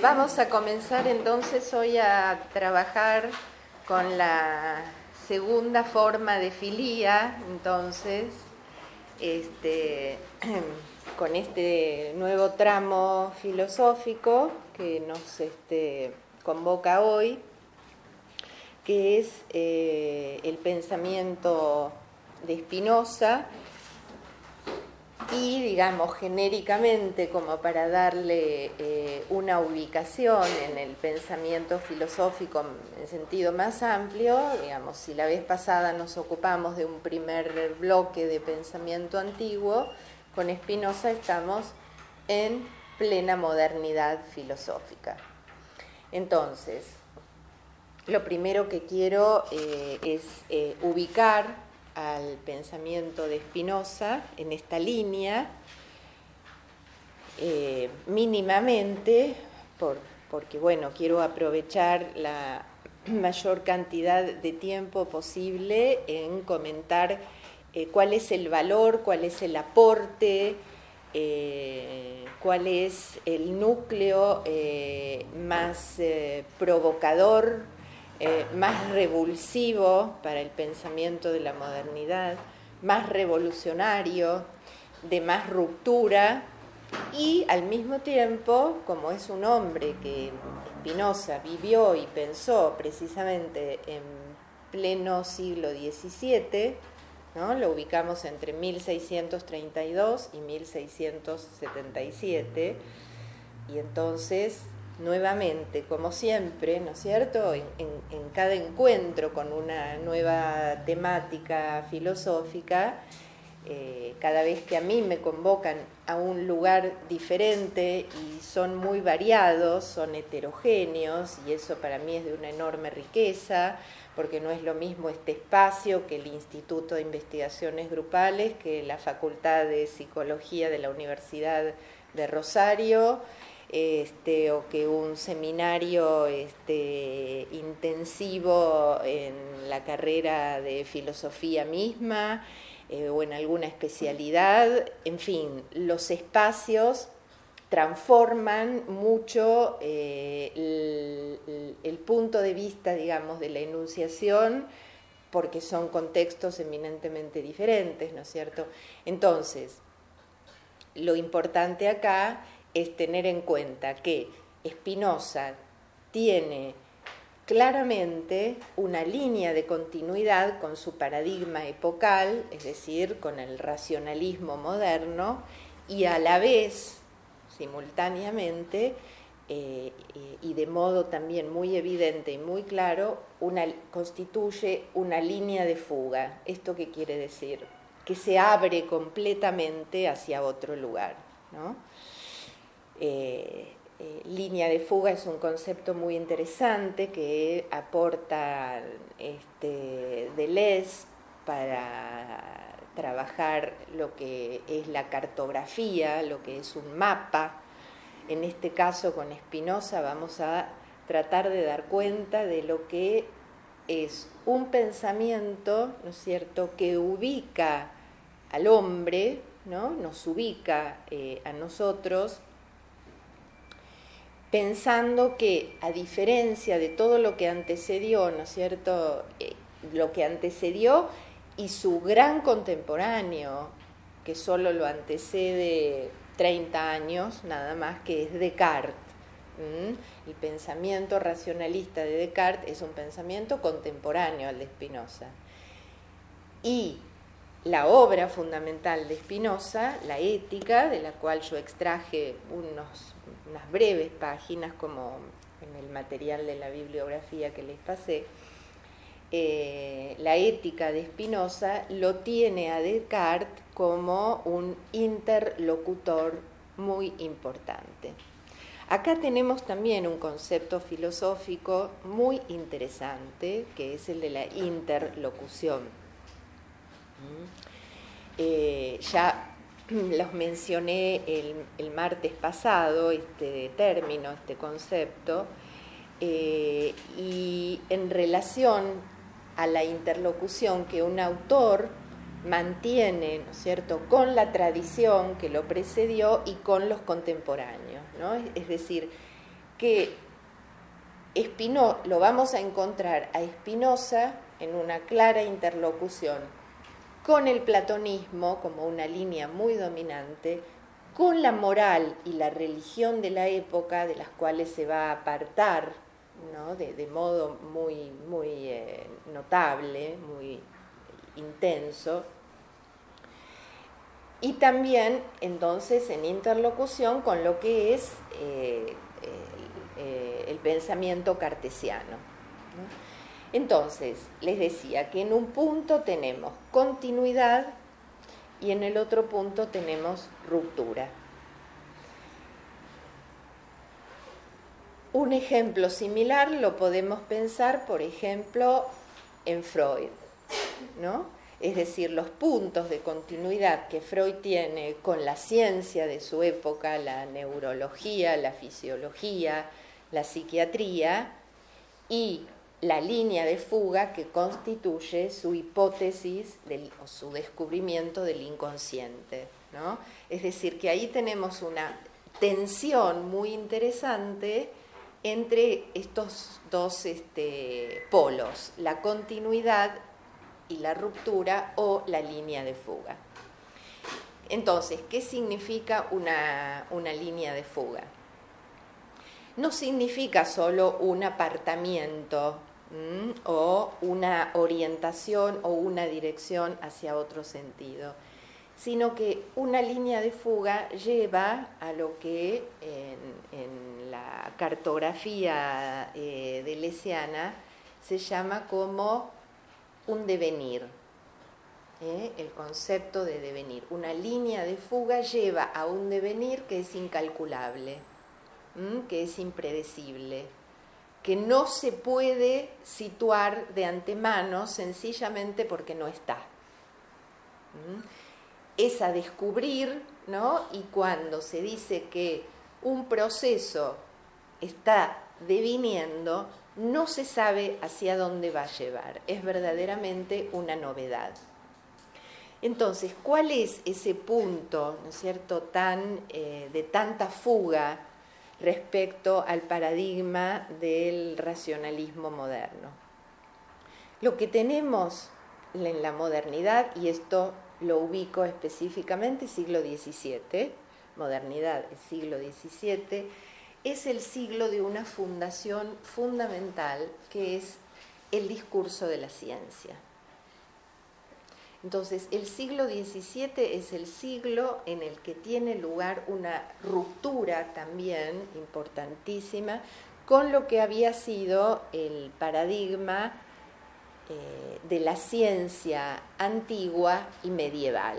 Vamos a comenzar entonces hoy a trabajar con la segunda forma de filía, entonces, con este nuevo tramo filosófico que nos convoca hoy, que es el pensamiento de Spinoza. Y, digamos, genéricamente, como para darle una ubicación en el pensamiento filosófico en sentido más amplio, digamos, si la vez pasada nos ocupamos de un primer bloque de pensamiento antiguo, con Spinoza estamos en plena modernidad filosófica. Entonces, lo primero que quiero es ubicar al pensamiento de Spinoza en esta línea, mínimamente, porque bueno, quiero aprovechar la mayor cantidad de tiempo posible en comentar cuál es el valor, cuál es el aporte, cuál es el núcleo más provocador, más revulsivo para el pensamiento de la modernidad, más revolucionario, de más ruptura, y al mismo tiempo, como es un hombre que Spinoza vivió y pensó precisamente en pleno siglo XVII, ¿no? Lo ubicamos entre 1632 y 1677, y entonces nuevamente, como siempre, ¿no es cierto?, en cada encuentro con una nueva temática filosófica, cada vez que a mí me convocan a un lugar diferente y son muy variados, son heterogéneos, y eso para mí es de una enorme riqueza, porque no es lo mismo este espacio que el Instituto de Investigaciones Grupales, que la Facultad de Psicología de la Universidad de Rosario, o que un seminario intensivo en la carrera de filosofía misma, o en alguna especialidad. En fin, los espacios transforman mucho el punto de vista, digamos, de la enunciación, porque son contextos eminentemente diferentes, ¿no es cierto? Entonces, lo importante acá es tener en cuenta que Spinoza tiene claramente una línea de continuidad con su paradigma epocal, es decir, con el racionalismo moderno, y a la vez, simultáneamente, y de modo también muy evidente y muy claro, constituye una línea de fuga. ¿Esto qué quiere decir? Que se abre completamente hacia otro lugar, ¿no? Línea de fuga es un concepto muy interesante que aporta Deleuze para trabajar lo que es la cartografía, lo que es un mapa. En este caso, con Spinoza, vamos a tratar de dar cuenta de lo que es un pensamiento, ¿no es cierto?, que ubica al hombre, ¿no?, nos ubica a nosotros, pensando que, a diferencia de todo lo que antecedió, ¿no es cierto?, lo que antecedió y su gran contemporáneo, que solo lo antecede 30 años, nada más, que es Descartes. El pensamiento racionalista de Descartes es un pensamiento contemporáneo al de Spinoza. Y la obra fundamental de Spinoza, la Ética, de la cual yo extraje unas breves páginas, como en el material de la bibliografía que les pasé, la Ética de Spinoza lo tiene a Descartes como un interlocutor muy importante. Acá tenemos también un concepto filosófico muy interesante, que es el de la interlocución. Ya los mencioné el martes pasado, este término, este concepto, y en relación a la interlocución que un autor mantiene, ¿no es cierto?, con la tradición que lo precedió y con los contemporáneos, ¿no? Es decir, que lo vamos a encontrar a Spinoza en una clara interlocución con el platonismo como una línea muy dominante, con la moral y la religión de la época, de las cuales se va a apartar, ¿no?, de modo muy, muy notable, muy intenso, y también entonces en interlocución con lo que es el pensamiento cartesiano, ¿no? Entonces, les decía que en un punto tenemos continuidad y en el otro punto tenemos ruptura. Un ejemplo similar lo podemos pensar, por ejemplo, en Freud, ¿no? Es decir, los puntos de continuidad que Freud tiene con la ciencia de su época, la neurología, la fisiología, la psiquiatría, y la línea de fuga que constituye su hipótesis o su descubrimiento del inconsciente, ¿no? Es decir, que ahí tenemos una tensión muy interesante entre estos dos polos, la continuidad y la ruptura o la línea de fuga. Entonces, ¿qué significa una línea de fuga? No significa solo un apartamiento o una orientación o una dirección hacia otro sentido, sino que una línea de fuga lleva a lo que en la cartografía deleuziana se llama como un devenir, el concepto de devenir. Una línea de fuga lleva a un devenir que es incalculable, que es impredecible, que no se puede situar de antemano sencillamente porque no está. Es a descubrir, ¿no? Y cuando se dice que un proceso está deviniendo, no se sabe hacia dónde va a llevar. Es verdaderamente una novedad. Entonces, ¿cuál es ese punto, ¿no es cierto?, de tanta fuga respecto al paradigma del racionalismo moderno? Lo que tenemos en la modernidad, y esto lo ubico específicamente, siglo XVII, modernidad, el siglo XVII, es el siglo de una fundación fundamental que es el discurso de la ciencia. Entonces, el siglo XVII es el siglo en el que tiene lugar una ruptura también importantísima con lo que había sido el paradigma de la ciencia antigua y medieval.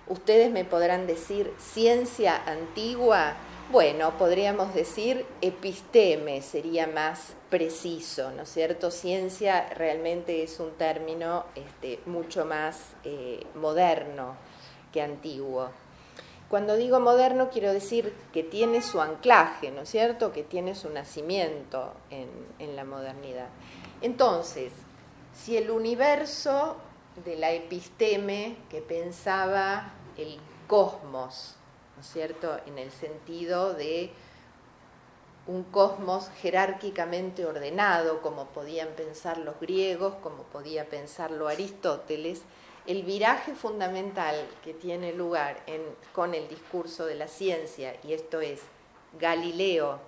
Ustedes me podrán decir, ¿ciencia antigua? Bueno, podríamos decir episteme, sería más preciso, ¿no es cierto? Ciencia realmente es un término mucho más moderno que antiguo. Cuando digo moderno quiero decir que tiene su anclaje, ¿no es cierto? Que tiene su nacimiento en la modernidad. Entonces, si el universo de la episteme que pensaba el cosmos, ¿no es cierto?, en el sentido de un cosmos jerárquicamente ordenado, como podían pensar los griegos, como podía pensarlo Aristóteles, el viraje fundamental que tiene lugar con el discurso de la ciencia, y esto es Galileo,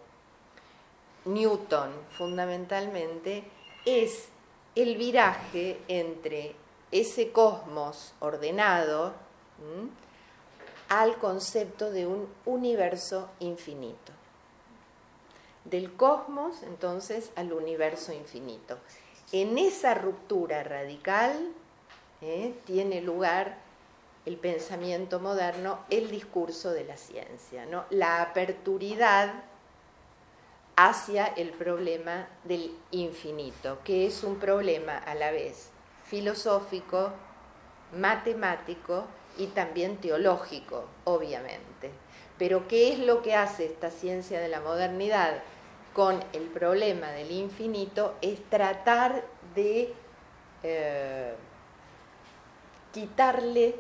Newton fundamentalmente, es el viraje entre ese cosmos ordenado al concepto de un universo infinito. Del cosmos, entonces, al universo infinito. En esa ruptura radical tiene lugar el pensamiento moderno, el discurso de la ciencia, ¿no? La aperturidad hacia el problema del infinito, que es un problema a la vez filosófico, matemático y también teológico, obviamente. Pero ¿qué es lo que hace esta ciencia de la modernidad con el problema del infinito? Es tratar de quitarle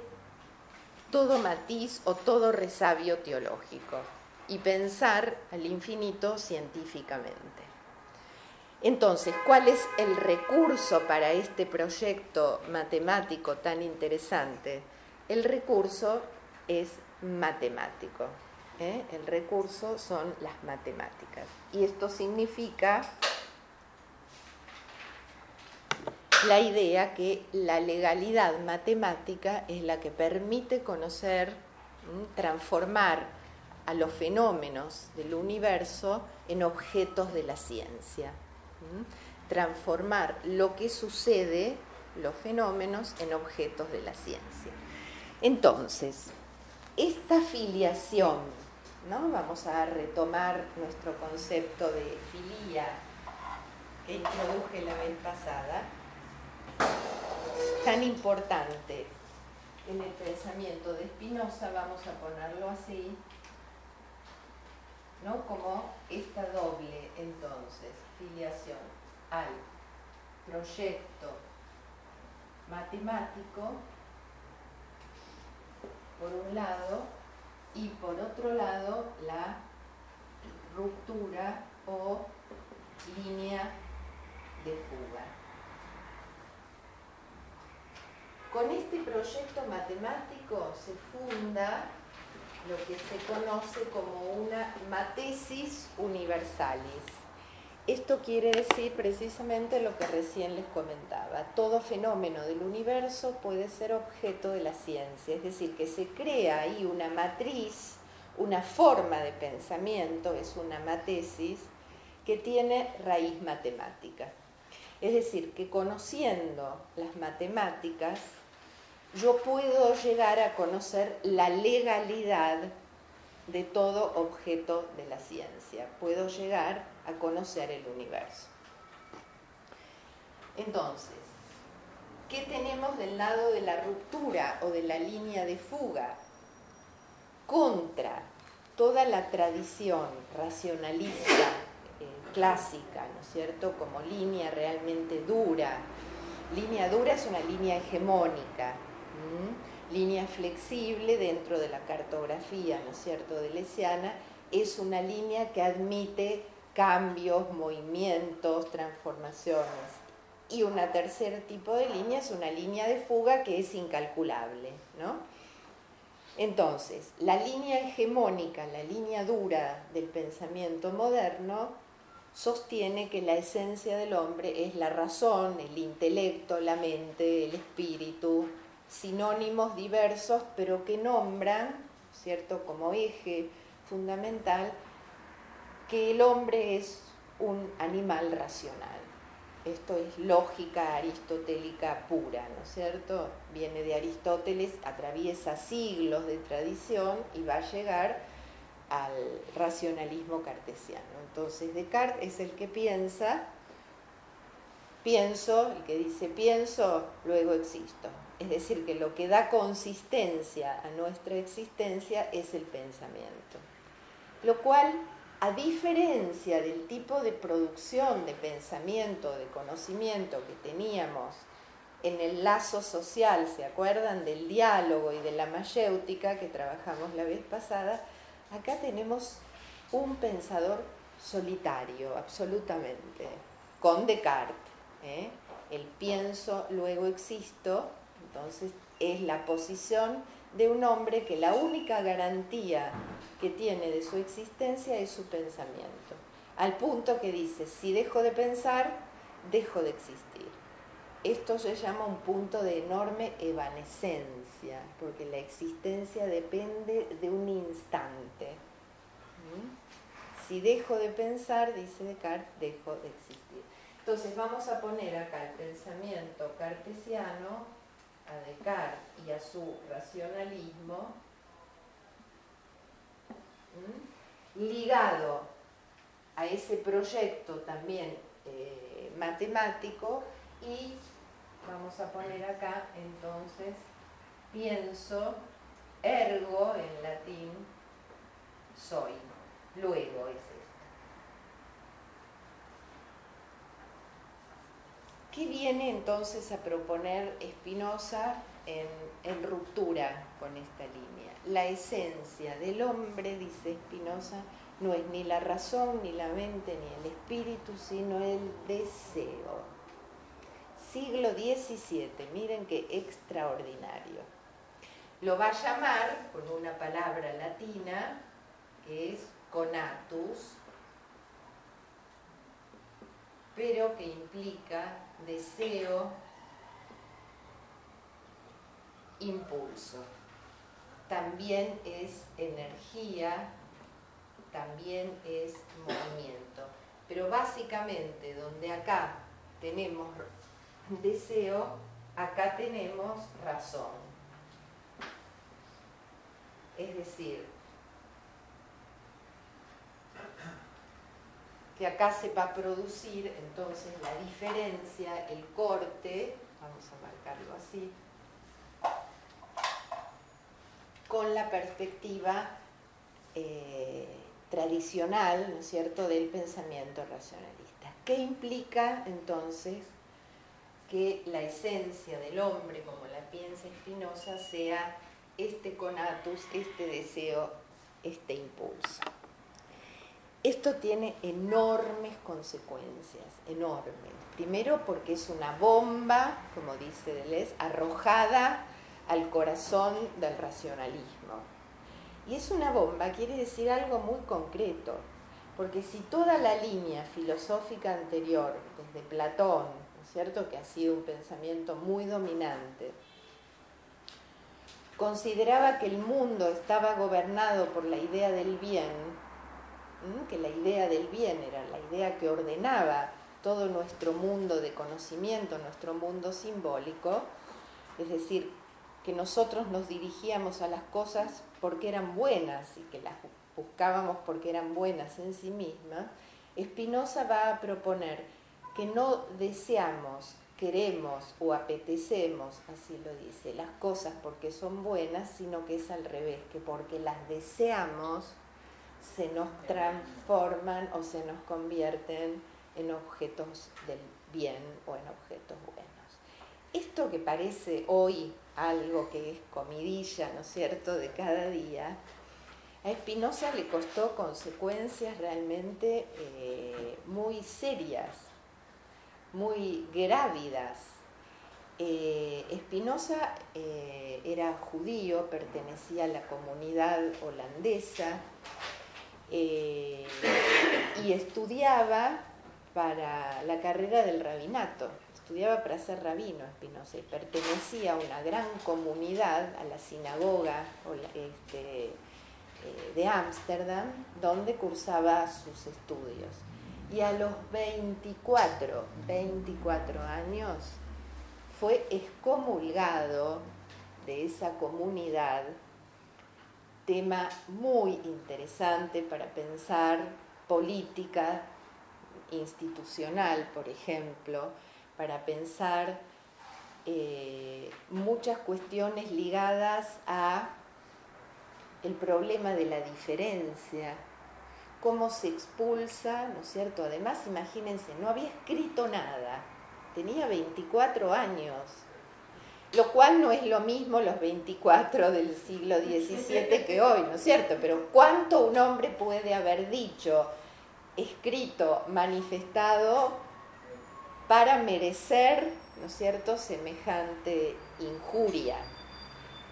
todo matiz o todo resabio teológico y pensar al infinito científicamente. Entonces, ¿cuál es el recurso para este proyecto matemático tan interesante? El recurso es matemático. El recurso son las matemáticas. Y esto significa la idea que la legalidad matemática es la que permite conocer, transformar a los fenómenos del universo en objetos de la ciencia. Transformar lo que sucede, los fenómenos, en objetos de la ciencia. Entonces, esta filiación, ¿no? Vamos a retomar nuestro concepto de filía que introduje la vez pasada, tan importante en el pensamiento de Spinoza, vamos a ponerlo así, ¿no? Como esta doble, entonces, filiación al proyecto matemático, por un lado, y por otro lado, la ruptura o línea de fuga. Con este proyecto matemático se funda lo que se conoce como una matesis universalis. Esto quiere decir precisamente lo que recién les comentaba. Todo fenómeno del universo puede ser objeto de la ciencia, es decir, que se crea ahí una matriz, una forma de pensamiento, es una matesis que tiene raíz matemática. Es decir, que conociendo las matemáticas, yo puedo llegar a conocer la legalidad de todo objeto de la ciencia. Puedo llegar a conocer el universo. Entonces, ¿qué tenemos del lado de la ruptura o de la línea de fuga? Contra toda la tradición racionalista clásica, ¿no es cierto?, como línea realmente dura. Línea dura es una línea hegemónica, línea flexible dentro de la cartografía, ¿no es cierto?, deleuziana, es una línea que admite cambios, movimientos, transformaciones. Y un tercer tipo de línea es una línea de fuga que es incalculable, ¿no? Entonces, la línea hegemónica, la línea dura del pensamiento moderno, sostiene que la esencia del hombre es la razón, el intelecto, la mente, el espíritu, sinónimos diversos, pero que nombran, ¿cierto?, como eje fundamental, que el hombre es un animal racional. Esto es lógica aristotélica pura, ¿no es cierto? Viene de Aristóteles, atraviesa siglos de tradición y va a llegar al racionalismo cartesiano. Entonces, Descartes es el que piensa, pienso, el que dice pienso, luego existo. Es decir, que lo que da consistencia a nuestra existencia es el pensamiento. Lo cual, a diferencia del tipo de producción de pensamiento, de conocimiento que teníamos en el lazo social, ¿se acuerdan?, del diálogo y de la mayéutica que trabajamos la vez pasada, acá tenemos un pensador solitario, absolutamente, con Descartes. El pienso, luego existo, entonces es la posición de un hombre que la única garantía que tiene de su existencia es su pensamiento, al punto que dice, si dejo de pensar, dejo de existir. Esto se llama un punto de enorme evanescencia, porque la existencia depende de un instante. Si dejo de pensar, dice Descartes, dejo de existir. Entonces vamos a poner acá el pensamiento cartesiano a Descartes y a su racionalismo ligado a ese proyecto también matemático, y vamos a poner acá entonces pienso, ergo en latín, soy, luego es esto. ¿Qué viene entonces a proponer Spinoza en ruptura con esta línea. La esencia del hombre, dice Spinoza, no es ni la razón, ni la mente, ni el espíritu, sino el deseo. Siglo XVII, miren qué extraordinario. Lo va a llamar con una palabra latina que es conatus, pero que implica deseo, impulso. También es energía, también es movimiento. Pero básicamente donde acá tenemos deseo, acá tenemos razón. Es decir, que acá se va a producir entonces la diferencia, el corte, vamos a marcarlo así, con la perspectiva tradicional, ¿no es cierto?, del pensamiento racionalista. ¿Qué implica entonces que la esencia del hombre, como la piensa Spinoza, sea este conatus, este deseo, este impulso? Esto tiene enormes consecuencias, enormes. Primero porque es una bomba, como dice Deleuze, arrojada al corazón del racionalismo. Y es una bomba, quiere decir algo muy concreto, porque si toda la línea filosófica anterior, desde Platón, ¿no es cierto?, que ha sido un pensamiento muy dominante, consideraba que el mundo estaba gobernado por la idea del bien, que la idea del bien era la idea que ordenaba todo nuestro mundo de conocimiento, nuestro mundo simbólico, es decir, que nosotros nos dirigíamos a las cosas porque eran buenas y que las buscábamos porque eran buenas en sí mismas, Spinoza va a proponer que no deseamos, queremos o apetecemos, así lo dice, las cosas porque son buenas, sino que es al revés, que porque las deseamos se nos transforman o se nos convierten en objetos del bien o en objetos buenos. Esto que parece hoy algo que es comidilla, ¿no es cierto?, de cada día, a Spinoza le costó consecuencias realmente muy serias, muy grávidas. Spinoza era judío, pertenecía a la comunidad holandesa, y estudiaba para la carrera del rabinato, estudiaba para ser rabino Spinoza, y pertenecía a una gran comunidad, a la sinagoga de Ámsterdam, donde cursaba sus estudios. Y a los 24 años fue excomulgado de esa comunidad, tema muy interesante para pensar política institucional, por ejemplo, para pensar muchas cuestiones ligadas a el problema de la diferencia, cómo se expulsa, ¿no es cierto? Además, imagínense, no había escrito nada, tenía 24 años, lo cual no es lo mismo los 24 del siglo XVII que hoy, ¿no es cierto? Pero ¿cuánto un hombre puede haber dicho, escrito, manifestado para merecer, ¿no es cierto?, semejante injuria?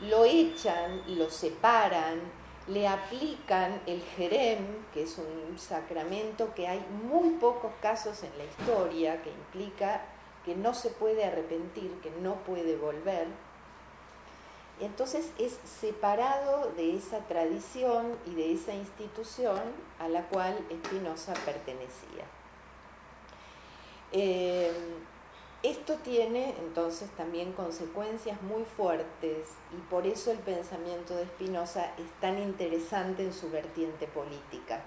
Lo echan, lo separan, le aplican el jerem, que es un sacramento que hay muy pocos casos en la historia, que implica que no se puede arrepentir, que no puede volver. Entonces es separado de esa tradición y de esa institución a la cual Spinoza pertenecía. Esto tiene entonces también consecuencias muy fuertes, y por eso el pensamiento de Spinoza es tan interesante en su vertiente política,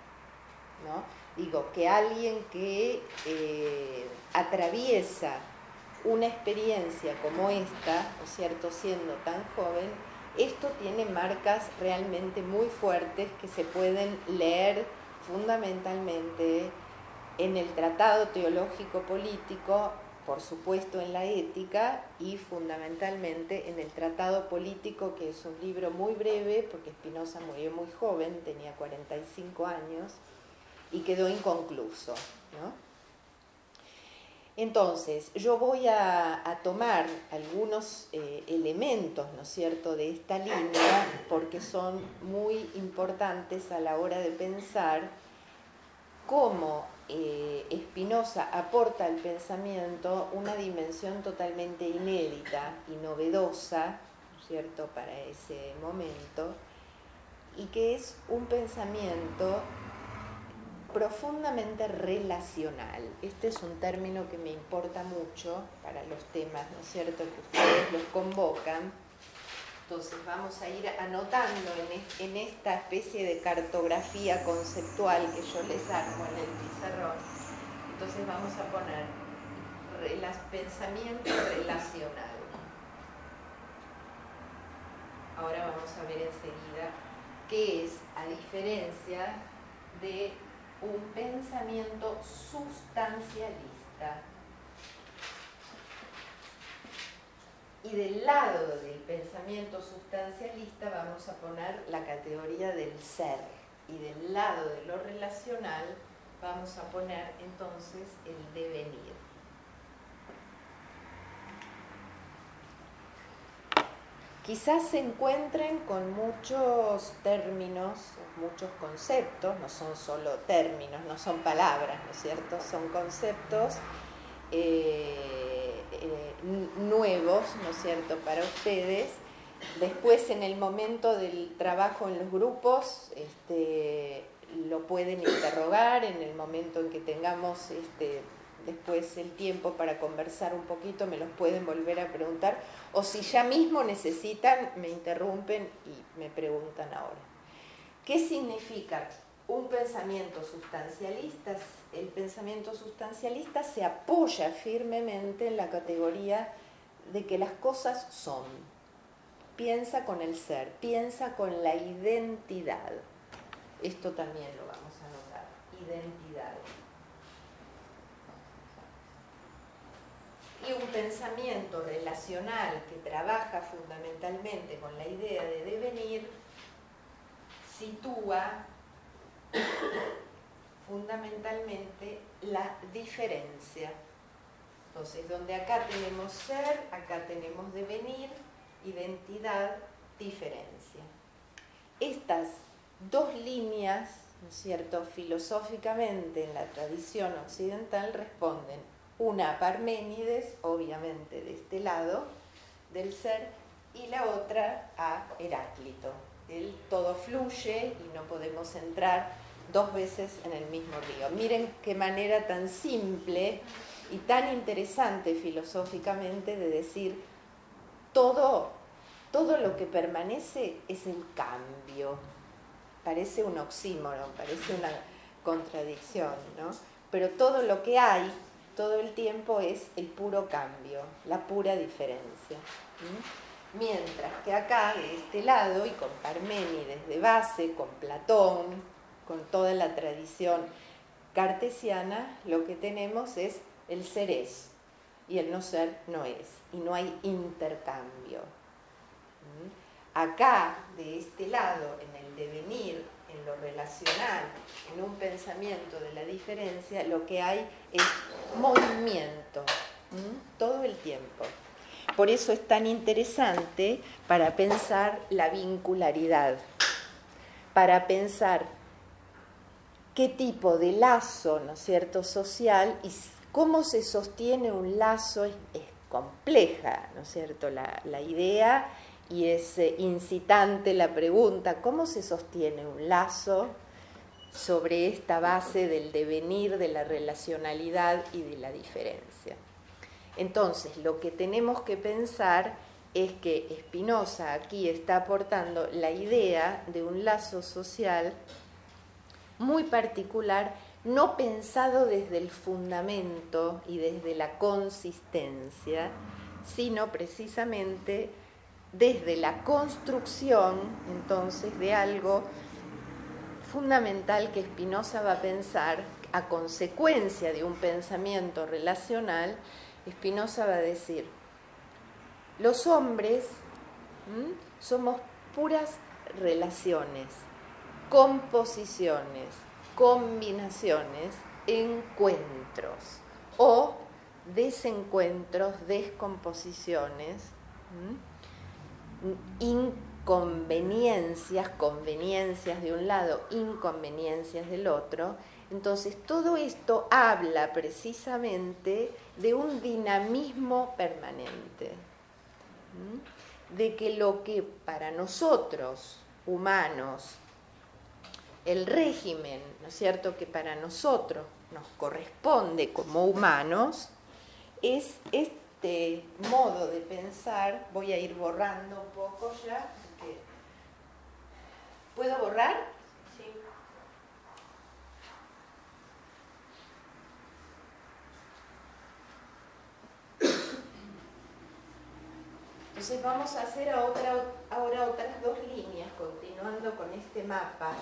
¿no? Digo, que alguien que atraviesa una experiencia como esta, ¿no es cierto?, siendo tan joven, esto tiene marcas realmente muy fuertes que se pueden leer fundamentalmente en el Tratado Teológico Político, por supuesto, en la ética y fundamentalmente en el Tratado Político, que es un libro muy breve, porque Spinoza murió muy joven, tenía 45 años, y quedó inconcluso, ¿no? Entonces, yo voy a tomar algunos elementos, ¿no es cierto?, de esta línea, porque son muy importantes a la hora de pensar cómo Spinoza aporta al pensamiento una dimensión totalmente inédita y novedosa, ¿no es cierto?, para ese momento, y que es un pensamiento profundamente relacional. Este es un término que me importa mucho para los temas, ¿no es cierto?, que ustedes los convocan. Entonces vamos a ir anotando en esta especie de cartografía conceptual que yo les armo en el pizarrón. Entonces vamos a poner pensamiento relacional. Ahora vamos a ver enseguida qué es, a diferencia de un pensamiento sustancialista. Y del lado del pensamiento sustancialista vamos a poner la categoría del ser. Y del lado de lo relacional vamos a poner entonces el devenir. Quizás se encuentren con muchos términos, muchos conceptos, no son solo términos, no son palabras, ¿no es cierto? Son conceptos nuevos, ¿no es cierto?, para ustedes. Después, en el momento del trabajo en los grupos, lo pueden interrogar, en el momento en que tengamos después el tiempo para conversar un poquito, me los pueden volver a preguntar, o si ya mismo necesitan, me interrumpen y me preguntan ahora. ¿Qué significa un pensamiento sustancialista? El pensamiento sustancialista se apoya firmemente en la categoría de que las cosas son. Piensa con el ser, piensa con la identidad. Esto también lo vamos a notar, identidad. Y un pensamiento relacional que trabaja fundamentalmente con la idea de devenir, sitúa fundamentalmente la diferencia. Entonces, donde acá tenemos ser, acá tenemos devenir, identidad, diferencia. Estas dos líneas, ¿no es cierto?, filosóficamente en la tradición occidental responden una a Parménides, obviamente de este lado del ser, y la otra a Heráclito. El todo fluye y no podemos entrar dos veces en el mismo río. Miren qué manera tan simple y tan interesante filosóficamente de decir todo lo que permanece es el cambio. Parece un oxímoron, parece una contradicción, ¿no? Pero todo lo que hay todo el tiempo es el puro cambio, la pura diferencia. Mientras que acá, de este lado, y con Parménides de base, con Platón, con toda la tradición cartesiana, lo que tenemos es el ser es y el no ser no es, y no hay intercambio. Acá, de este lado, en el devenir, en lo relacional, en un pensamiento de la diferencia, lo que hay es movimiento, todo el tiempo. Por eso es tan interesante para pensar la vincularidad, para pensar qué tipo de lazo, ¿no es cierto?, social, y cómo se sostiene un lazo es compleja, ¿no es cierto?, la idea, y es incitante la pregunta, ¿cómo se sostiene un lazo sobre esta base del devenir, de la relacionalidad y de la diferencia? Entonces, lo que tenemos que pensar es que Spinoza aquí está aportando la idea de un lazo social muy particular, no pensado desde el fundamento y desde la consistencia, sino precisamente desde la construcción, entonces, de algo fundamental que Spinoza va a pensar a consecuencia de un pensamiento relacional, Spinoza va a decir, los hombres somos puras relaciones, composiciones, combinaciones, encuentros o desencuentros, descomposiciones, inconveniencias, conveniencias de un lado, inconveniencias del otro. Entonces, todo esto habla precisamente de un dinamismo permanente, de que lo que para nosotros, humanos, el régimen, ¿no es cierto?, que para nosotros nos corresponde como humanos, es este modo de pensar. Voy a ir borrando un poco ya. ¿Puedo borrar? Sí. Entonces vamos a hacer ahora otras dos líneas, continuando con este mapa,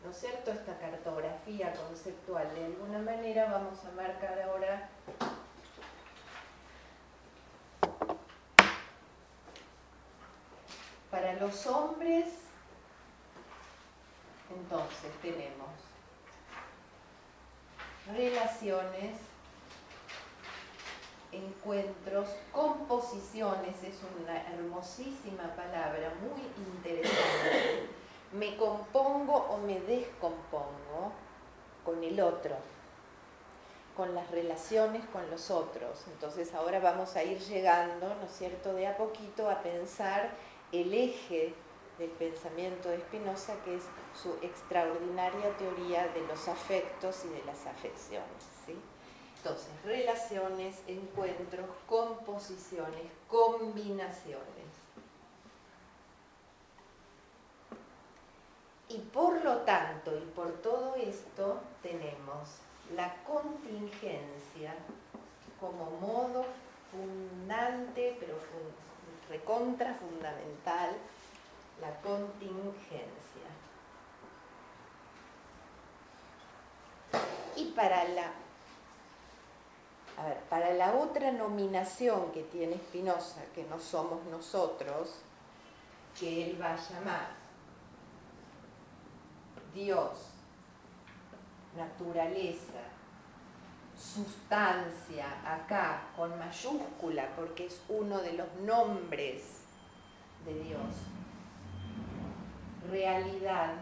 ¿no es cierto?, esta cartografía conceptual. De alguna manera vamos a marcar ahora para los hombres. Entonces tenemos relaciones, encuentros, composiciones, es una hermosísima palabra, muy interesante. Me compongo o me descompongo con el otro, con las relaciones con los otros. Entonces ahora vamos a ir llegando, ¿no es cierto?, de a poquito a pensar el eje del pensamiento de Spinoza, que es su extraordinaria teoría de los afectos y de las afecciones, ¿sí? Entonces, relaciones, encuentros, composiciones, combinaciones. Y por lo tanto, y por todo esto, tenemos la contingencia como modo fundante, pero recontra fundamental, la contingencia. Y para la otra nominación que tiene Spinoza, que no somos nosotros, que él va a llamar Dios, naturaleza, sustancia, acá con mayúscula, porque es uno de los nombres de Dios, realidad,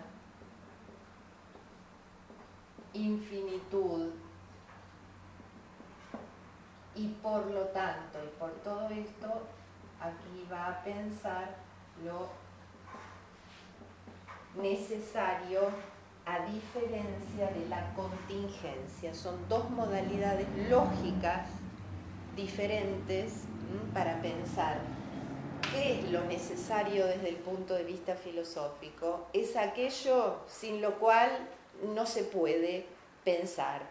infinitud, y por lo tanto, y por todo esto, aquí va a pensar lo necesario a diferencia de la contingencia. Son dos modalidades lógicas diferentes para pensar. ¿Qué es lo necesario desde el punto de vista filosófico? Es aquello sin lo cual no se puede pensar,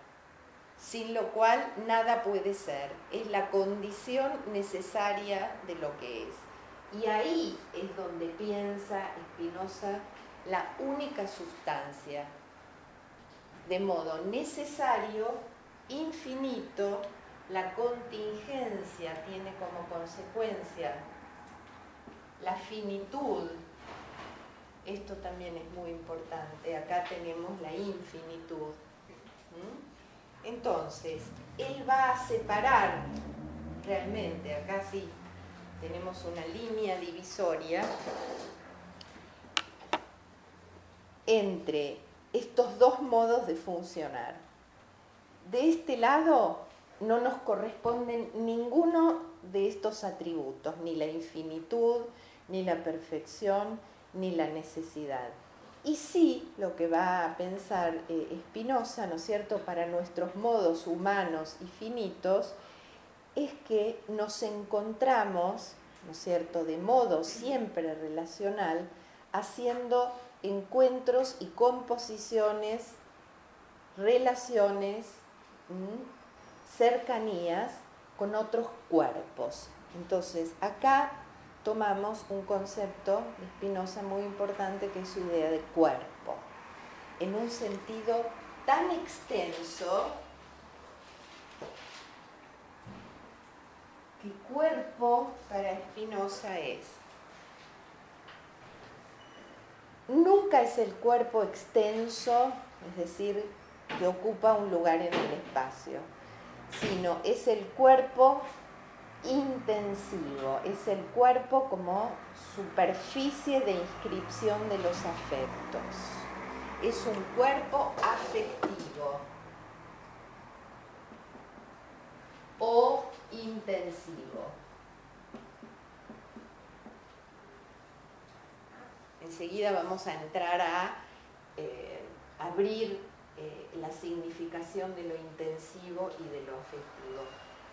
sin lo cual nada puede ser. Es la condición necesaria de lo que es. Y ahí es donde piensa Spinoza la única sustancia, de modo necesario, infinito. La contingencia tiene como consecuencia la finitud. Esto también es muy importante. Acá tenemos la infinitud. Entonces, él va a separar realmente, acá sí tenemos una línea divisoria entre estos dos modos de funcionar. De este lado no nos corresponden ninguno de estos atributos, ni la infinitud, ni la perfección, ni la necesidad. Y sí, lo que va a pensar Spinoza, ¿no es cierto?, para nuestros modos humanos y finitos, es que nos encontramos, ¿no es cierto?, de modo siempre relacional, haciendo encuentros y composiciones, relaciones, cercanías con otros cuerpos. Entonces, acá tomamos un concepto de Spinoza muy importante, que es su idea de cuerpo, en un sentido tan extenso que cuerpo para Spinoza nunca es el cuerpo extenso, es decir, que ocupa un lugar en el espacio, sino es el cuerpo intensivo, es el cuerpo como superficie de inscripción de los afectos. Es un cuerpo afectivo o intensivo. Enseguida vamos a entrar a abrir la significación de lo intensivo y de lo afectivo,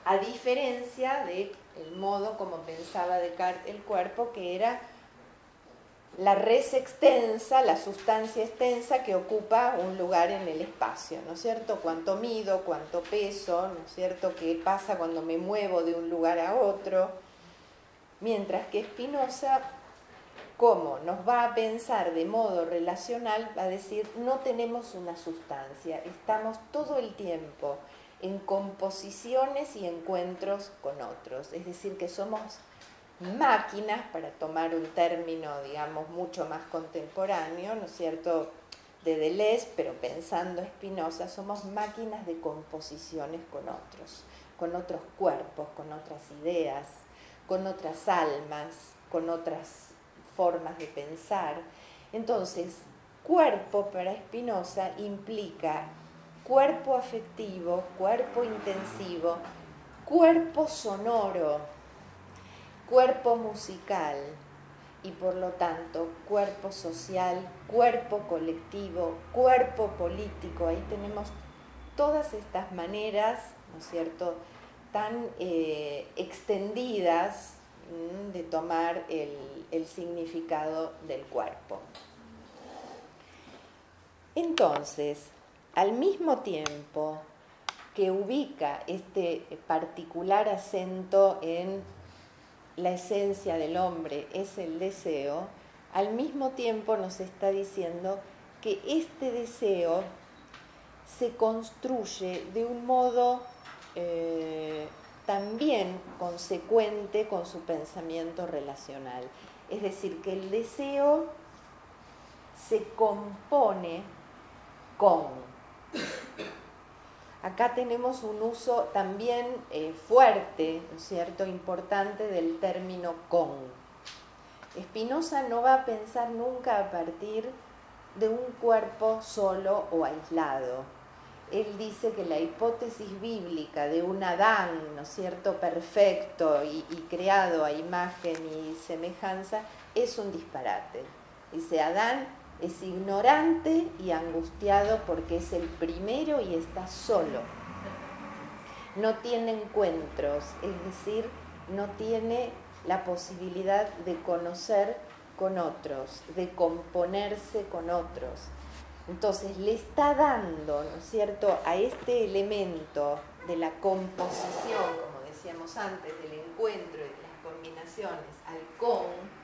a diferencia del modo como pensaba Descartes el cuerpo, que era la res extensa, la sustancia extensa que ocupa un lugar en el espacio, ¿no es cierto? Cuánto mido, cuánto peso, ¿no es cierto? ¿Qué pasa cuando me muevo de un lugar a otro? Mientras que Spinoza, como nos va a pensar de modo relacional, va a decir, no tenemos una sustancia, estamos todo el tiempo en composiciones y encuentros con otros, es decir, que somos máquinas, para tomar un término, digamos, mucho más contemporáneo, ¿no es cierto?, de Deleuze, pero pensando Spinoza, somos máquinas de composiciones con otros cuerpos, con otras ideas, con otras almas, con otras formas de pensar. Entonces, cuerpo para Spinoza implica cuerpo afectivo, cuerpo intensivo, cuerpo sonoro, cuerpo musical y por lo tanto cuerpo social, cuerpo colectivo, cuerpo político. Ahí tenemos todas estas maneras, ¿no es cierto?, tan extendidas de tomar el significado del cuerpo. Entonces, al mismo tiempo que ubica este particular acento en la esencia del hombre es el deseo, al mismo tiempo nos está diciendo que este deseo se construye de un modo también consecuente con su pensamiento relacional. Es decir, que el deseo se compone con. Acá tenemos un uso también fuerte, ¿no es cierto?, importante del término con. Spinoza no va a pensar nunca a partir de un cuerpo solo o aislado. Él dice que la hipótesis bíblica de un Adán, ¿no es cierto?, perfecto y creado a imagen y semejanza, es un disparate. Dice, Adán es ignorante y angustiado porque es el primero y está solo. No tiene encuentros, es decir, no tiene la posibilidad de conocer con otros, de componerse con otros. Entonces le está dando, ¿no es cierto?, a este elemento de la composición, como decíamos antes, del encuentro y de las combinaciones, al con,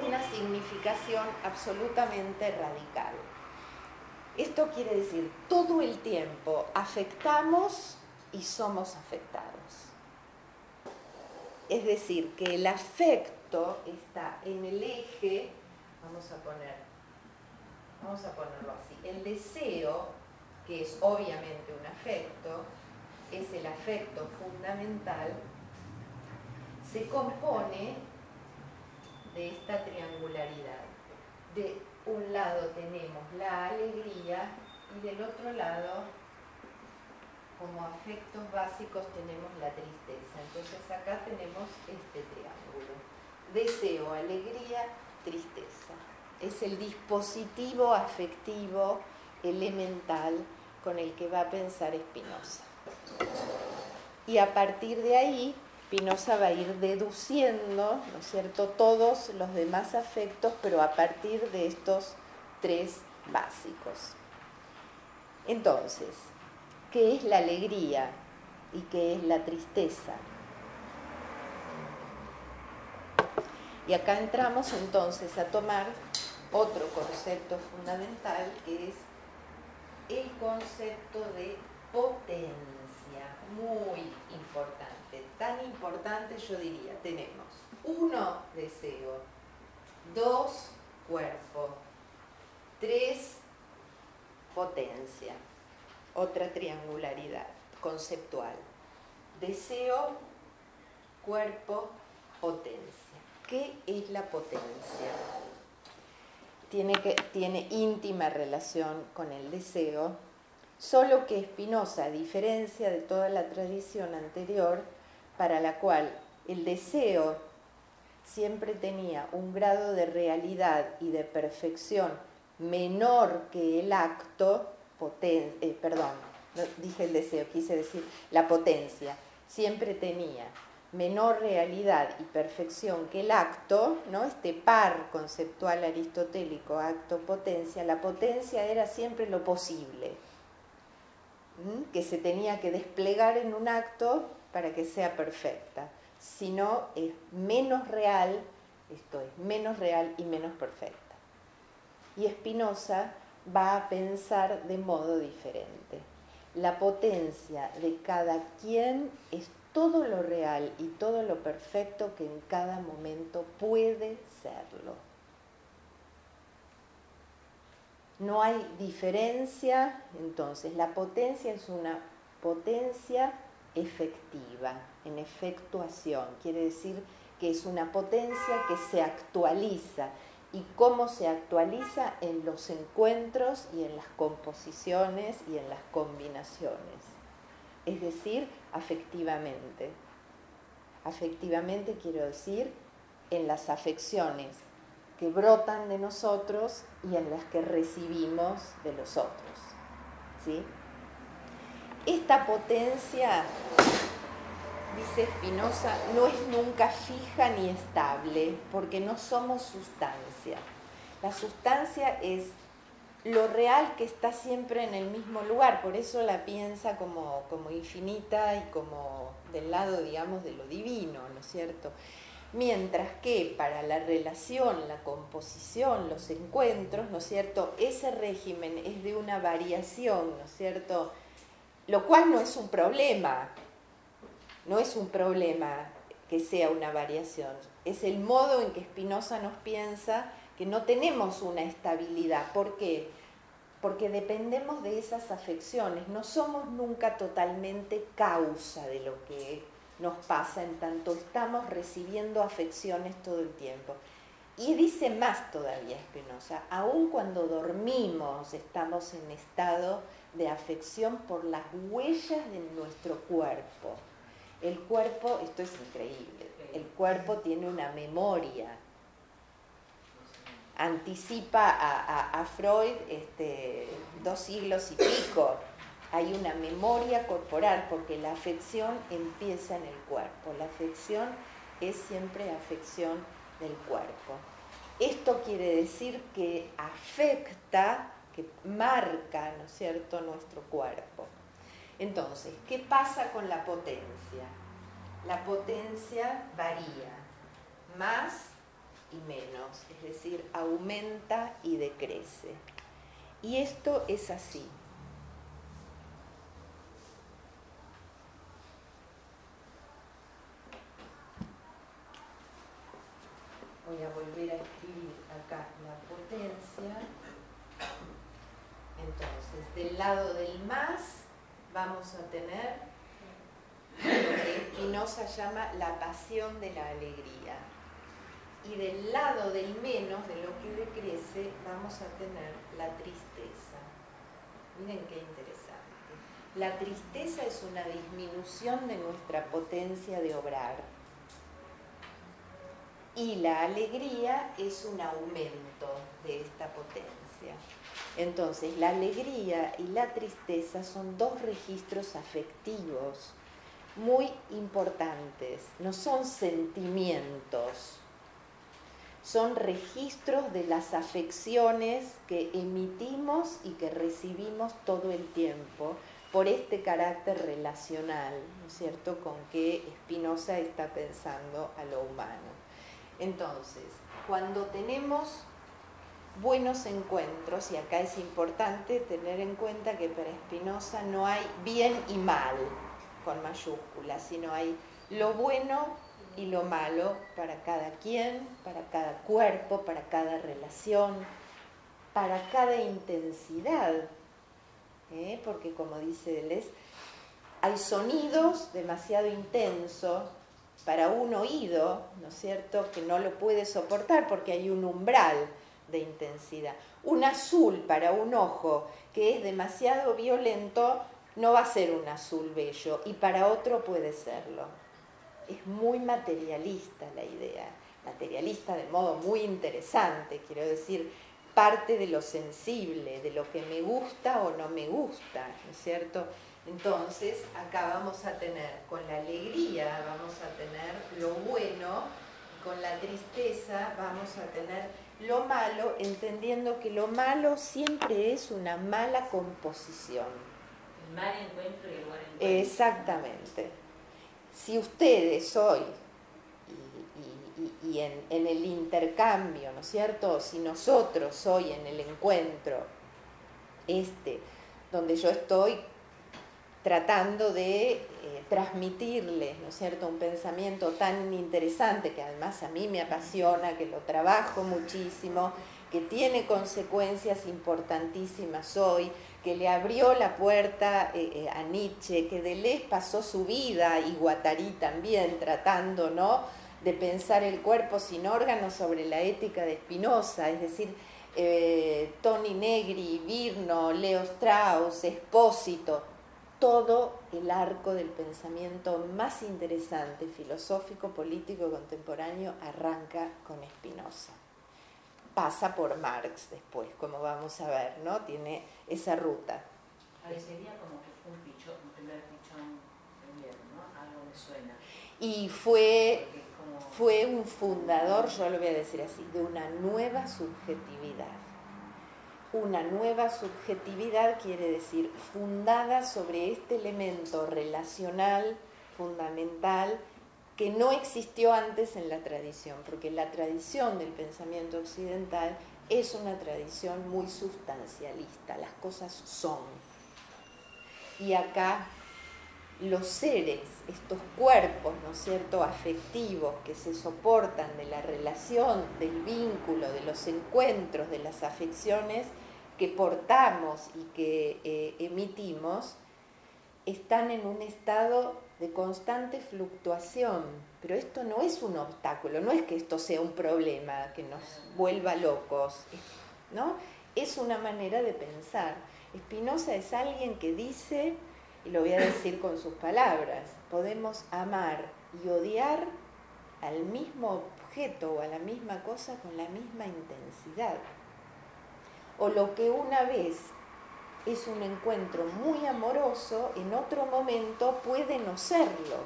una significación absolutamente radical. Esto quiere decir, todo el tiempo afectamos y somos afectados. Es decir, que el afecto está en el eje, vamos a ponerlo así, el deseo, que es obviamente un afecto, es el afecto fundamental, se compone de esta triangularidad. De un lado tenemos la alegría y del otro lado, como afectos básicos, tenemos la tristeza. Entonces acá tenemos este triángulo. Deseo, alegría, tristeza. Es el dispositivo afectivo elemental con el que va a pensar Spinoza. Y a partir de ahí, Spinoza va a ir deduciendo, ¿no es cierto?, todos los demás afectos, pero a partir de estos tres básicos. Entonces, ¿qué es la alegría y qué es la tristeza? Y acá entramos entonces a tomar otro concepto fundamental, que es el concepto de potencia, muy importante yo diría, tenemos 1, deseo, 2, cuerpo, 3, potencia, otra triangularidad conceptual. Deseo, cuerpo, potencia. ¿Qué es la potencia? Tiene íntima relación con el deseo, solo que Spinoza, a diferencia de toda la tradición anterior, para la cual el deseo siempre tenía un grado de realidad y de perfección menor que el acto, dije el deseo, quise decir la potencia, siempre tenía menor realidad y perfección que el acto, ¿no? Este par conceptual aristotélico, acto-potencia, la potencia era siempre lo posible, que se tenía que desplegar en un acto para que sea perfecta. Si no, es menos real, esto es menos real y menos perfecta. Y Spinoza va a pensar de modo diferente. La potencia de cada quien es todo lo real y todo lo perfecto que en cada momento puede serlo. No hay diferencia, entonces la potencia es una potencia efectiva, en efectuación, quiere decir que es una potencia que se actualiza. ¿Y cómo se actualiza? En los encuentros y en las composiciones y en las combinaciones. Es decir, afectivamente. Afectivamente quiero decir en las afecciones que brotan de nosotros y en las que recibimos de los otros. ¿Sí? Esta potencia, dice Spinoza, no es nunca fija ni estable, porque no somos sustancia. La sustancia es lo real que está siempre en el mismo lugar, por eso la piensa como infinita y como del lado, digamos, de lo divino, ¿no es cierto? Mientras que para la relación, la composición, los encuentros, ¿no es cierto?, ese régimen es de una variación, ¿no es cierto?, lo cual no es un problema. No es un problema que sea una variación, es el modo en que Spinoza nos piensa que no tenemos una estabilidad. ¿Por qué? Porque dependemos de esas afecciones, no somos nunca totalmente causa de lo que nos pasa, en tanto estamos recibiendo afecciones todo el tiempo. Y dice más todavía Spinoza, aun cuando dormimos estamos en estado de afección por las huellas de nuestro cuerpo. El cuerpo, esto es increíble, el cuerpo tiene una memoria. Anticipa a Freud 2 siglos y pico. Hay una memoria corporal porque la afección empieza en el cuerpo. La afección es siempre afección del cuerpo. Esto quiere decir que afecta, que marca, ¿no es cierto?, nuestro cuerpo. Entonces, ¿qué pasa con la potencia? La potencia varía, más y menos, es decir, aumenta y decrece. Y esto es así. Voy a volver a escribir acá la potencia. Entonces, del lado del más vamos a tener lo que Spinoza llama la pasión de la alegría. Y del lado del menos, de lo que decrece, vamos a tener la tristeza. Miren qué interesante. La tristeza es una disminución de nuestra potencia de obrar. Y la alegría es un aumento de esta potencia. Entonces, la alegría y la tristeza son 2 registros afectivos muy importantes. No son sentimientos, son registros de las afecciones que emitimos y que recibimos todo el tiempo por este carácter relacional, ¿no es cierto?, con que Spinoza está pensando a lo humano. Entonces, cuando tenemos buenos encuentros, y acá es importante tener en cuenta que para Spinoza no hay bien y mal con mayúsculas, sino hay lo bueno y lo malo para cada quien, para cada cuerpo, para cada relación, para cada intensidad. Porque como dice Deleuze, hay sonidos demasiado intensos para un oído, ¿no es cierto?, que no lo puede soportar porque hay un umbral de intensidad. Un azul para un ojo que es demasiado violento no va a ser un azul bello, y para otro puede serlo. Es muy materialista la idea, materialista de modo muy interesante, quiero decir, parte de lo sensible, de lo que me gusta o no me gusta, ¿no es cierto? Entonces, acá vamos a tener, con la alegría vamos a tener lo bueno, con la tristeza vamos a tener lo malo, entendiendo que lo malo siempre es una mala composición. El mal encuentro y el buen encuentro. Exactamente. Si ustedes hoy, y en el intercambio, ¿no es cierto?, si nosotros hoy en el encuentro, donde yo estoy tratando de transmitirles, ¿no es cierto?, un pensamiento tan interesante que además a mí me apasiona, que lo trabajo muchísimo, que tiene consecuencias importantísimas hoy, que le abrió la puerta a Nietzsche, que Deleuze pasó su vida, y Guattari también, tratando, ¿no?, de pensar el cuerpo sin órganos sobre la ética de Spinoza, es decir, Toni Negri, Virno, Leo Strauss, Espósito, todo el arco del pensamiento más interesante, filosófico, político, contemporáneo, arranca con Spinoza. Pasa por Marx después, como vamos a ver, ¿no? Tiene esa ruta. Parecería como que fue un primer pichón también, ¿no? Algo me suena. Y fue un fundador, yo lo voy a decir así, de una nueva subjetividad. Una nueva subjetividad quiere decir fundada sobre este elemento relacional fundamental que no existió antes en la tradición, porque la tradición del pensamiento occidental es una tradición muy sustancialista, las cosas son. Y acá los seres, estos cuerpos, ¿no es cierto?, afectivos que se soportan de la relación, del vínculo, de los encuentros, de las afecciones que portamos y que emitimos, están en un estado de constante fluctuación. Pero esto no es un obstáculo, no es que esto sea un problema que nos vuelva locos, ¿no? Es una manera de pensar. Spinoza es alguien que dice, y lo voy a decir con sus palabras, podemos amar y odiar al mismo objeto o a la misma cosa con la misma intensidad. O lo que una vez es un encuentro muy amoroso, en otro momento puede no serlo.